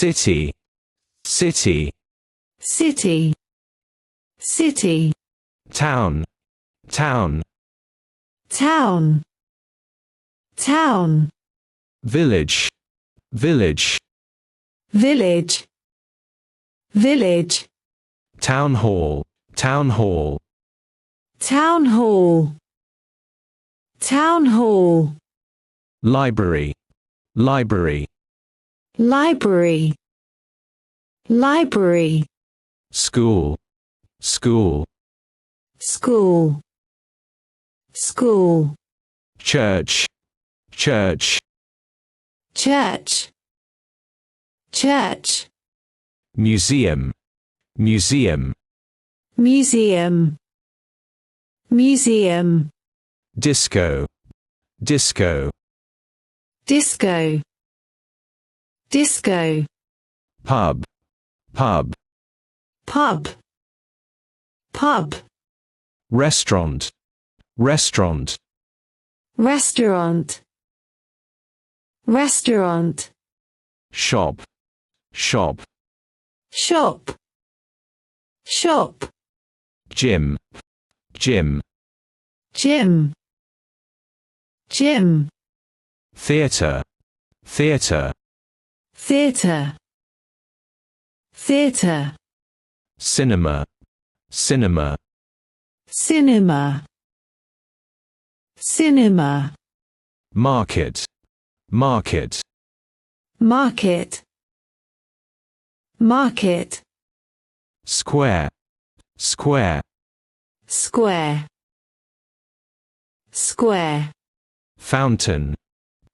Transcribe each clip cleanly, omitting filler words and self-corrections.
city, city, city, city, town, town, town, town, village, village, village, village, town hall, town hall, town hall, town hall, library, library, library, library, school, school, school, school, church, church, church, church, museum, museum, museum, museum, disco, disco, disco, disco, pub, pub, pub, pub, restaurant, restaurant, restaurant, restaurant, shop, shop, shop, shop, gym, gym, gym, gym, theatre, theatre, theatre, theatre, cinema, cinema, cinema, cinema, market, market, market, market, square, square, square, square, fountain,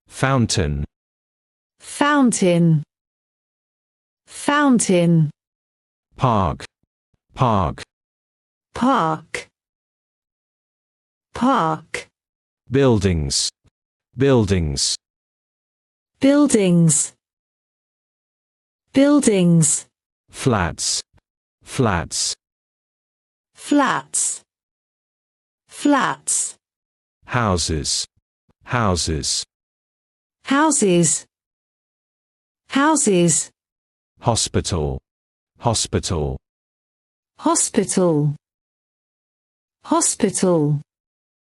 fountain, fountain, fountain, park, park, park, park, buildings, buildings, buildings, buildings, flats, flats, flats, flats, houses, houses, houses, houses, hospital, hospital, hospital, hospital,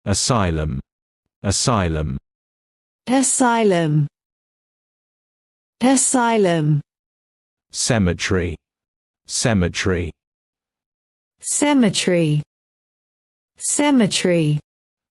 asylum, asylum, asylum, asylum, cemetery, cemetery, cemetery, cemetery,